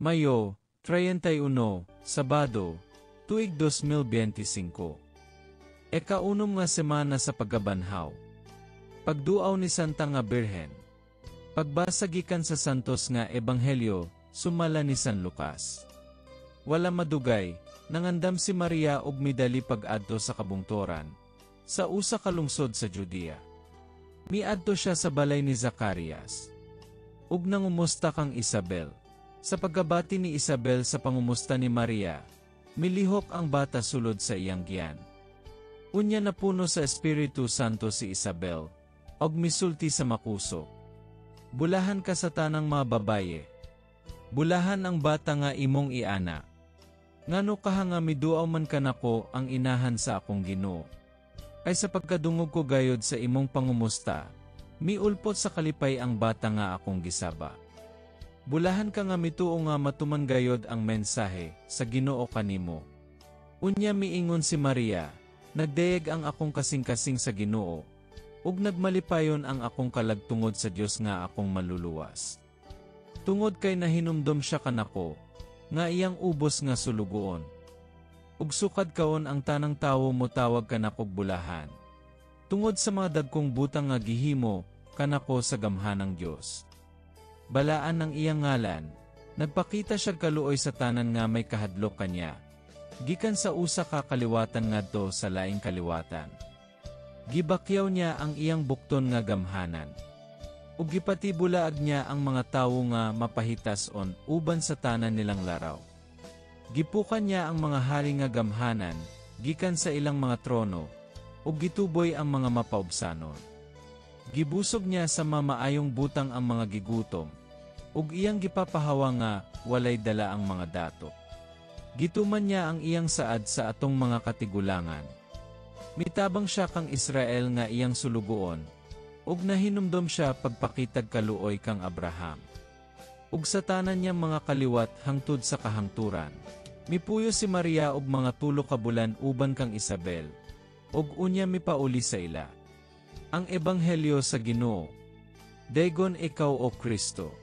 Mayo, 31, Sabado, tuig 2025. Ika-unom nga semana sa paggabanhaw. Pagduaw ni Santa nga Birhen. Pagbasagikan sa santos nga ebanghelyo, sumala ni San Lucas. Wala madugay, nangandam si Maria og midali pag-adto sa kabungtoran, sa usa ka lungsod sa Judea. Miadto siya sa balay ni Zacarias. Ug nangumusta kang Isabel. Sa pagkabati ni Isabel sa pangumusta ni Maria, milihok ang bata sulod sa iyang giyan. Unya napuno sa Espiritu Santo si Isabel, og misulti sa makuso. Bulahan ka sa tanang mga babaye. Bulahan ang bata nga imong iana. Ngano kaha nga miduaw man kanako ang inahan sa akong Ginoo. Ay sa pagkadungog ko gayod sa imong pangumusta, miulpot sa kalipay ang bata nga akong gisaba. Bulahan ka nga mituo nga matuman gayod ang mensahe sa Ginoo kanimo. Unya miingon si Maria, nagdayeg ang akong kasing-kasing sa Ginoo, ug nagmalipayon ang akong kalagtungod sa Dios nga akong maluluwas. Tungod kay nahinumdom siya kanako, nga iyang ubos nga sulugoon. Ug sukad kaon ang tanang tawo mo tawag kanakog bulahan. Tungod sa mga dagkong butang nga gihimo, kanako sa gamhanang Dios. Balaan ng iyang ngalan, nagpakita siya kaluoy sa tanan nga may kahadlok kanya. Gikan sa usa ka kaliwatan ngadto sa laing kaliwatan. Gibakyaw niya ang iyang bukton nga gamhanan. Ug gipatibulaag niya ang mga tawo nga mapahitason uban sa tanan nilang laraw. Gipukan niya ang mga hari nga gamhanan, gikan sa ilang mga trono, ug gituboy ang mga mapaubsanon. Gibusog niya sa mamaayong butang ang mga gigutom, ug iyang gipapahawa nga walay dala ang mga dato. Gituman niya ang iyang saad sa atong mga katigulangan. Mitabang siya kang Israel nga iyang sulugoon, ug nahinumdom siya pagpakitag kaluoy kang Abraham. Ug sa tanan niyang mga kaliwat hangtod sa kahangturan, mipuyo si Maria og mga 3 ka bulan uban kang Isabel, ug unya mipauli sa ila. Ang ebanghelyo sa Ginoo. Daygon ikaw o Kristo.